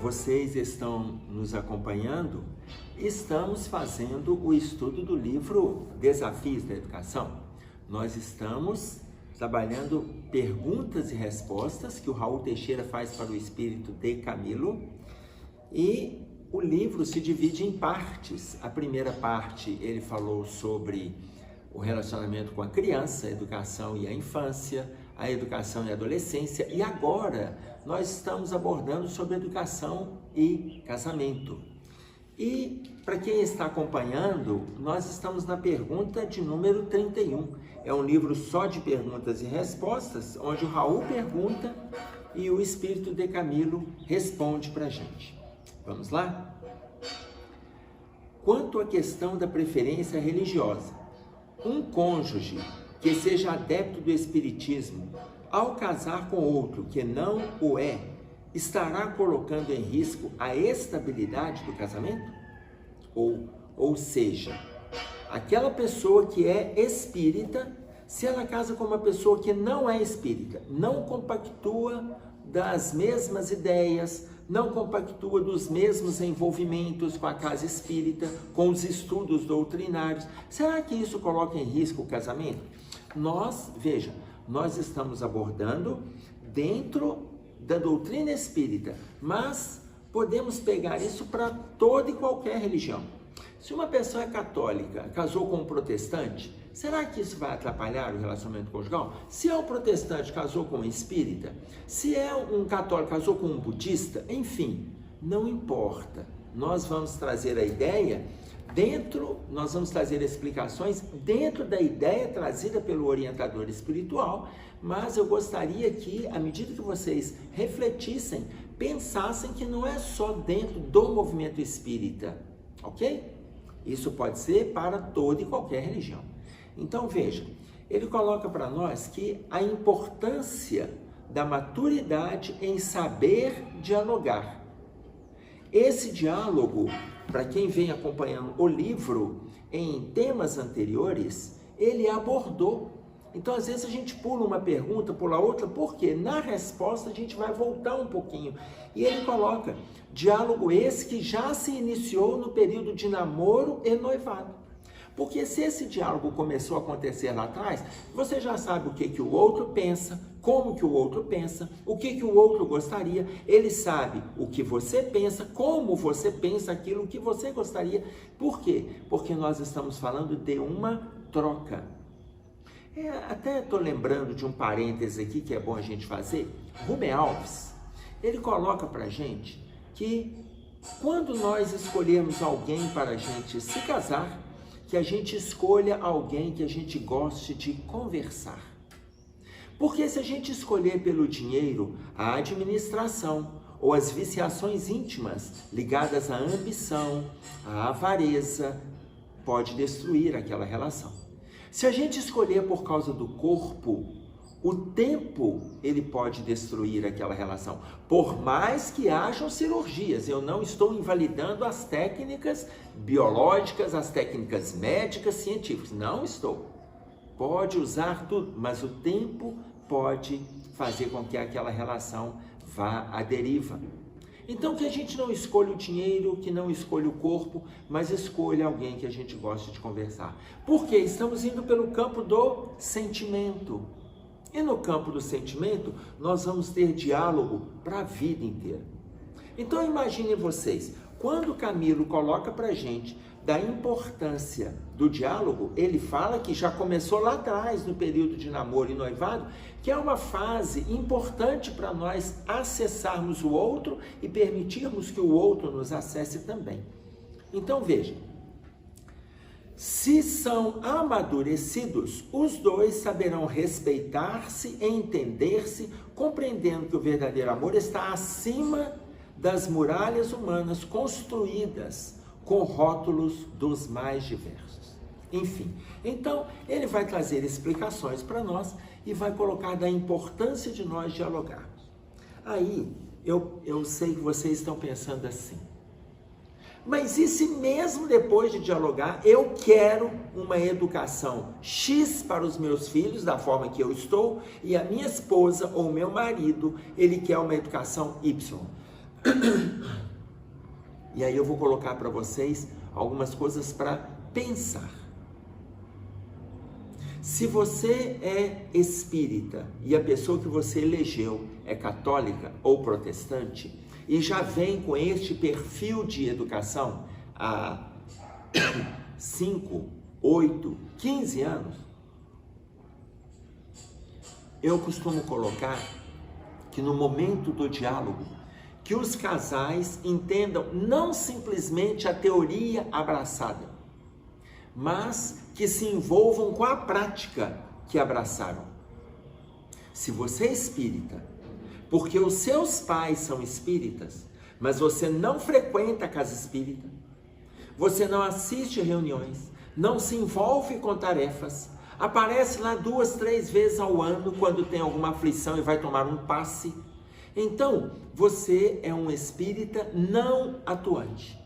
vocês estão nos acompanhando, estamos fazendo o estudo do livro Desafios da Educação. Nós estamos trabalhando perguntas e respostas que o Raul Teixeira faz para o espírito de Camilo, e o livro se divide em partes. A primeira parte ele falou sobre o relacionamento com a criança, a educação e a infância, a educação e a adolescência, e agora nós estamos abordando sobre educação e casamento. E para quem está acompanhando, nós estamos na pergunta de número 31. É um livro só de perguntas e respostas, onde o Raul pergunta e o espírito de Camilo responde para a gente. Vamos lá? Quanto à questão da preferência religiosa, um cônjuge que seja adepto do espiritismo, ao casar com outro que não o é, estará colocando em risco a estabilidade do casamento? Ou seja, aquela pessoa que é espírita, se ela casa com uma pessoa que não é espírita, não compactua das mesmas ideias, não compactua dos mesmos envolvimentos com a casa espírita, com os estudos doutrinários, será que isso coloca em risco o casamento? Veja, nós estamos abordando dentro da doutrina espírita, mas podemos pegar isso para toda e qualquer religião. Se uma pessoa é católica, casou com um protestante, será que isso vai atrapalhar o relacionamento conjugal? Se é um protestante, casou com um espírita, se é um católico, casou com um budista, enfim, não importa. Nós vamos trazer a ideia nós vamos trazer explicações dentro da ideia trazida pelo orientador espiritual, mas eu gostaria que, à medida que vocês refletissem, pensassem que não é só dentro do movimento espírita, ok? Isso pode ser para toda e qualquer religião. Então veja, ele coloca para nós que a importância da maturidade em saber dialogar. Esse diálogo, para quem vem acompanhando o livro em temas anteriores, ele abordou. Então, às vezes a gente pula uma pergunta, pula outra, porque na resposta a gente vai voltar um pouquinho. E ele coloca, diálogo esse que já se iniciou no período de namoro e noivado. Porque se esse diálogo começou a acontecer lá atrás, você já sabe o que o outro pensa, como que o outro pensa, o que o outro gostaria, ele sabe o que você pensa, como você pensa aquilo que você gostaria. Por quê? Porque nós estamos falando de uma troca. Até estou lembrando de um parêntese aqui que é bom a gente fazer. Rubem Alves, ele coloca para a gente que quando nós escolhermos alguém para a gente se casar, que a gente escolha alguém que a gente goste de conversar. Porque se a gente escolher pelo dinheiro, a administração ou as viciações íntimas ligadas à ambição, à avareza, pode destruir aquela relação. Se a gente escolher por causa do corpo, o tempo ele pode destruir aquela relação. Por mais que hajam cirurgias, eu não estou invalidando as técnicas biológicas, as técnicas médicas, científicas. Não estou. Pode usar tudo, mas o tempo pode fazer com que aquela relação vá à deriva. Então que a gente não escolha o dinheiro, que não escolha o corpo, mas escolha alguém que a gente goste de conversar. Porque estamos indo pelo campo do sentimento. E no campo do sentimento, nós vamos ter diálogo para a vida inteira. Então imaginem vocês, quando Camilo coloca para a gente da importância do diálogo, ele fala que já começou lá atrás, no período de namoro e noivado, que é uma fase importante para nós acessarmos o outro e permitirmos que o outro nos acesse também. Então veja, se são amadurecidos, os dois saberão respeitar-se, entender-se, compreendendo que o verdadeiro amor está acima das muralhas humanas construídas com rótulos dos mais diversos. Enfim, então ele vai trazer explicações para nós e vai colocar da importância de nós dialogarmos. Aí, eu sei que vocês estão pensando assim, mas e se mesmo depois de dialogar, eu quero uma educação X para os meus filhos, da forma que eu estou, e a minha esposa ou meu marido, ele quer uma educação Y? E aí eu vou colocar para vocês algumas coisas para pensar. Se você é espírita e a pessoa que você elegeu é católica ou protestante e já vem com este perfil de educação há 5, 8, 15 anos, eu costumo colocar que no momento do diálogo, que os casais entendam não simplesmente a teoria abraçada, mas que se envolvam com a prática que abraçaram. Se você é espírita, porque os seus pais são espíritas, mas você não frequenta a casa espírita, você não assiste reuniões, não se envolve com tarefas, aparece lá 2, 3 vezes ao ano quando tem alguma aflição e vai tomar um passe, então você é um espírita não atuante.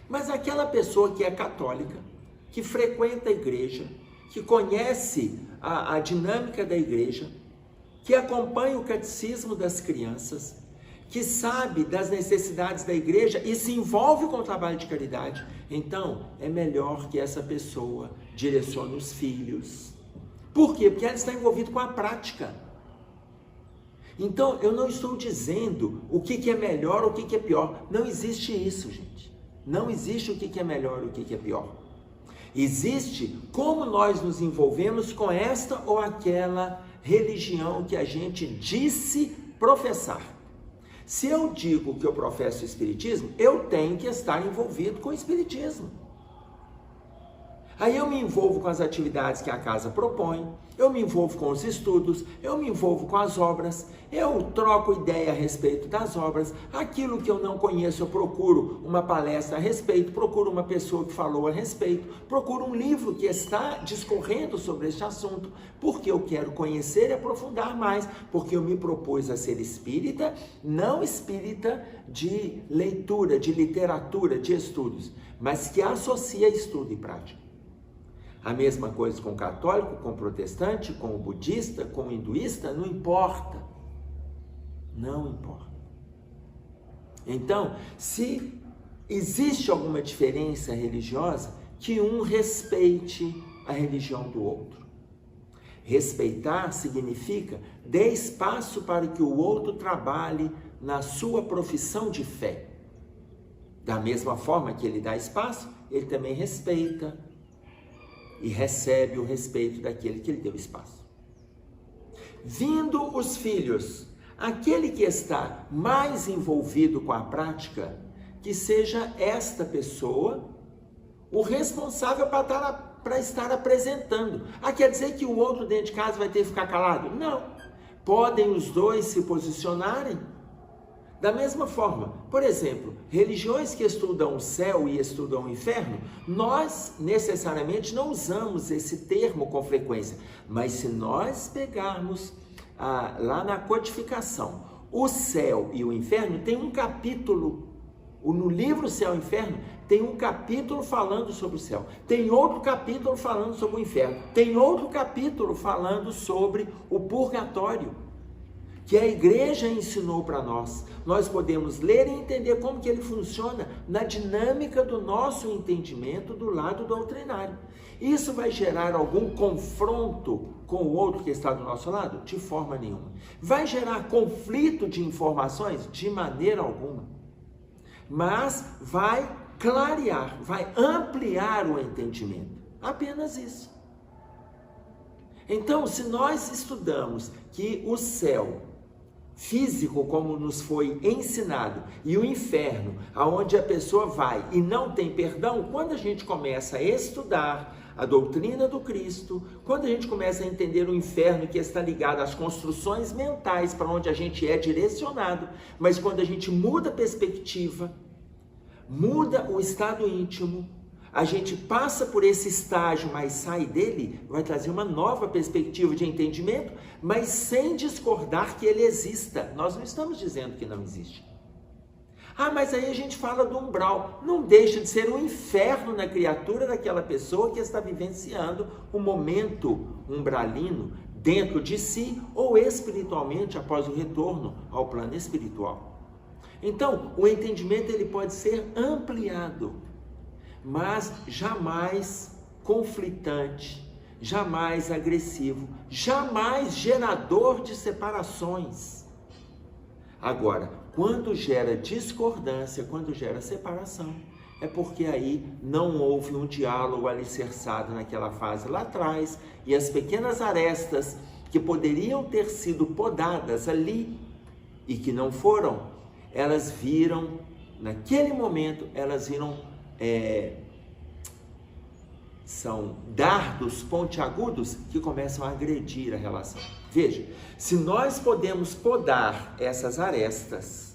Mas aquela pessoa que é católica, que frequenta a igreja, que conhece a dinâmica da igreja, que acompanha o catecismo das crianças, que sabe das necessidades da igreja e se envolve com o trabalho de caridade, então é melhor que essa pessoa direcione os filhos. Por quê? Porque ela está envolvida com a prática. Então eu não estou dizendo o que é melhor ou o que é pior. Não existe isso, gente. Não existe o que é melhor ou o que é pior. Existe como nós nos envolvemos com esta ou aquela religião que a gente disse professar. Se eu digo que eu professo o espiritismo, eu tenho que estar envolvido com o espiritismo. Aí eu me envolvo com as atividades que a casa propõe, eu me envolvo com os estudos, eu me envolvo com as obras, eu troco ideia a respeito das obras, aquilo que eu não conheço eu procuro uma palestra a respeito, procuro uma pessoa que falou a respeito, procuro um livro que está discorrendo sobre este assunto, porque eu quero conhecer e aprofundar mais, porque eu me propus a ser espírita, não espírita de leitura, de literatura, de estudos, mas que associa estudo e prática. A mesma coisa com o católico, com o protestante, com o budista, com o hinduísta, não importa. Não importa. Então, se existe alguma diferença religiosa, que um respeite a religião do outro. Respeitar significa dar espaço para que o outro trabalhe na sua profissão de fé. Da mesma forma que ele dá espaço, ele também respeita e recebe o respeito daquele que lhe deu espaço. Vindo os filhos, aquele que está mais envolvido com a prática, que seja esta pessoa o responsável para estar apresentando. Quer dizer que o outro dentro de casa vai ter que ficar calado? Não. Podem os dois se posicionarem. Da mesma forma, por exemplo, religiões que estudam o céu e estudam o inferno, nós necessariamente não usamos esse termo com frequência, mas se nós pegarmos lá na codificação, o céu e o inferno, tem um capítulo, no livro Céu e Inferno, tem um capítulo falando sobre o céu, tem outro capítulo falando sobre o inferno, tem outro capítulo falando sobre o purgatório, que a igreja ensinou para nós. Nós podemos ler e entender como que ele funciona na dinâmica do nosso entendimento do lado doutrinário. Isso vai gerar algum confronto com o outro que está do nosso lado? De forma nenhuma. Vai gerar conflito de informações? De maneira alguma. Mas vai clarear, vai ampliar o entendimento. Apenas isso. Então, se nós estudamos que o céu físico, como nos foi ensinado, e o inferno, aonde a pessoa vai e não tem perdão, quando a gente começa a estudar a doutrina do Cristo, quando a gente começa a entender o inferno que está ligado às construções mentais para onde a gente é direcionado, mas quando a gente muda a perspectiva, muda o estado íntimo, a gente passa por esse estágio, mas sai dele, vai trazer uma nova perspectiva de entendimento, mas sem discordar que ele exista. Nós não estamos dizendo que não existe. Mas aí a gente fala do umbral. Não deixa de ser um inferno na criatura daquela pessoa que está vivenciando um momento umbralino dentro de si ou espiritualmente após o retorno ao plano espiritual. Então, o entendimento ele pode ser ampliado, mas jamais conflitante, jamais agressivo, jamais gerador de separações. Agora, quando gera discordância, quando gera separação, é porque aí não houve um diálogo alicerçado naquela fase lá atrás, e as pequenas arestas que poderiam ter sido podadas ali e que não foram, elas viram, naquele momento, elas viram, são dardos pontiagudos que começam a agredir a relação. Veja, se nós podemos podar essas arestas,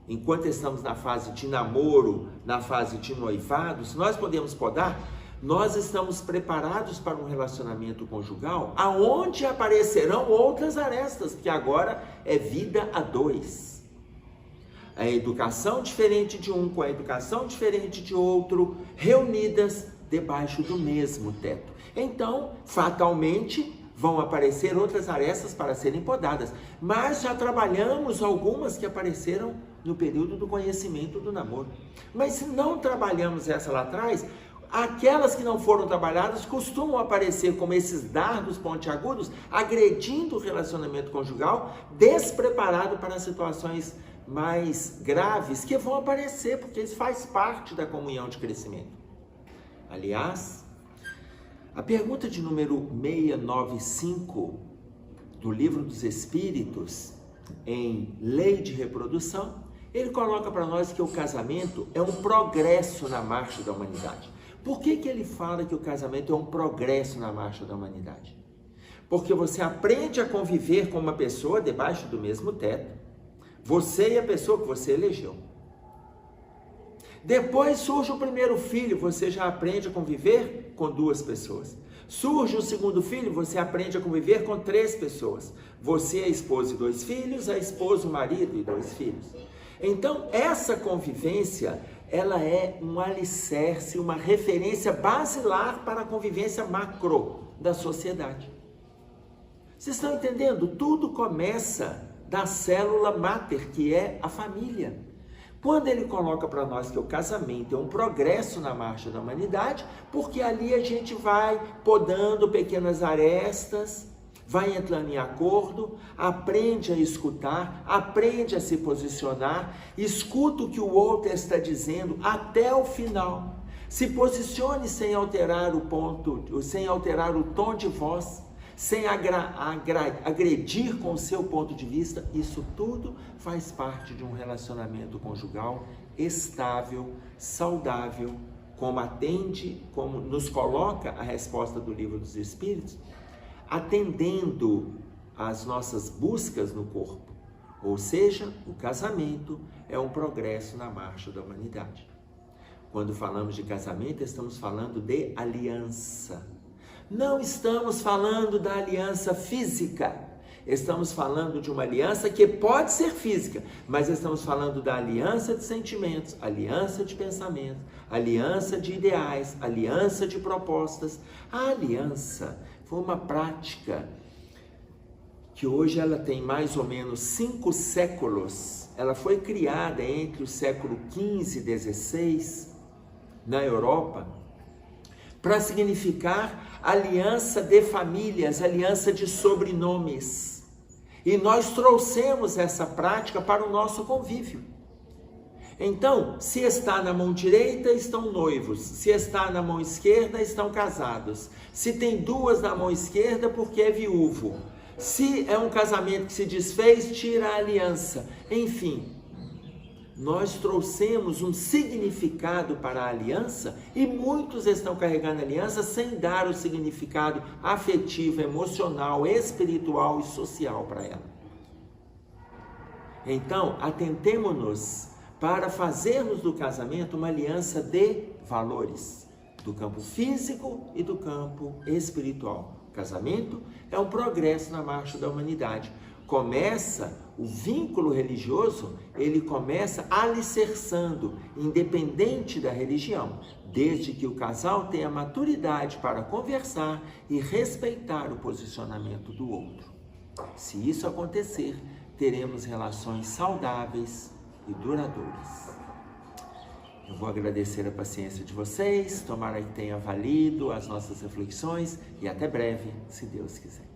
enquanto estamos na fase de namoro, na fase de noivado, se nós podemos podar, nós estamos preparados para um relacionamento conjugal aonde aparecerão outras arestas, porque agora é vida a dois. A educação diferente de um com a educação diferente de outro, reunidas debaixo do mesmo teto. Então, fatalmente, vão aparecer outras arestas para serem podadas, mas já trabalhamos algumas que apareceram no período do conhecimento do namoro. Mas se não trabalhamos essa lá atrás, aquelas que não foram trabalhadas costumam aparecer como esses dardos pontiagudos, agredindo o relacionamento conjugal, despreparado para situações mais graves que vão aparecer, porque isso faz parte da comunhão de crescimento. Aliás, a pergunta de número 695 do Livro dos Espíritos, em Lei de Reprodução, ele coloca para nós que o casamento é um progresso na marcha da humanidade. Por que ele fala que o casamento é um progresso na marcha da humanidade? Porque você aprende a conviver com uma pessoa debaixo do mesmo teto, você e a pessoa que você elegeu. Depois surge o primeiro filho, você já aprende a conviver com duas pessoas. Surge o segundo filho, você aprende a conviver com 3 pessoas. Você, a esposa e 2 filhos, a esposa, o marido e 2 filhos. Então, essa convivência, ela é um alicerce, uma referência basilar para a convivência macro da sociedade. Vocês estão entendendo? Tudo começa da célula máter, que é a família. Quando ele coloca para nós que o casamento é um progresso na marcha da humanidade, porque ali a gente vai podando pequenas arestas, vai entrando em acordo, aprende a escutar, aprende a se posicionar, escuta o que o outro está dizendo até o final. Se posicione sem alterar o ponto, sem alterar o tom de voz, sem agredir com o seu ponto de vista. Isso tudo faz parte de um relacionamento conjugal estável, saudável, como atende, como nos coloca a resposta do Livro dos Espíritos, atendendo às nossas buscas no corpo. Ou seja, o casamento é um progresso na marcha da humanidade. Quando falamos de casamento, estamos falando de aliança. Não estamos falando da aliança física, estamos falando de uma aliança que pode ser física, mas estamos falando da aliança de sentimentos, aliança de pensamentos, aliança de ideais, aliança de propostas. A aliança foi uma prática que hoje ela tem mais ou menos 5 séculos. Ela foi criada entre o século XV e XVI na Europa, para significar aliança de famílias, aliança de sobrenomes. E nós trouxemos essa prática para o nosso convívio. Então, se está na mão direita, estão noivos. Se está na mão esquerda, estão casados. Se tem 2 na mão esquerda, porque é viúvo. Se é um casamento que se desfez, tira a aliança. Enfim, nós trouxemos um significado para a aliança e muitos estão carregando a aliança sem dar o significado afetivo, emocional, espiritual e social para ela. Então, atentemo-nos para fazermos do casamento uma aliança de valores, do campo físico e do campo espiritual. O casamento é um progresso na marcha da humanidade. O vínculo religioso, ele começa alicerçando, independente da religião, desde que o casal tenha maturidade para conversar e respeitar o posicionamento do outro. Se isso acontecer, teremos relações saudáveis, e duradouras. Eu vou agradecer a paciência de vocês, tomara que tenha valido as nossas reflexões e até breve, se Deus quiser.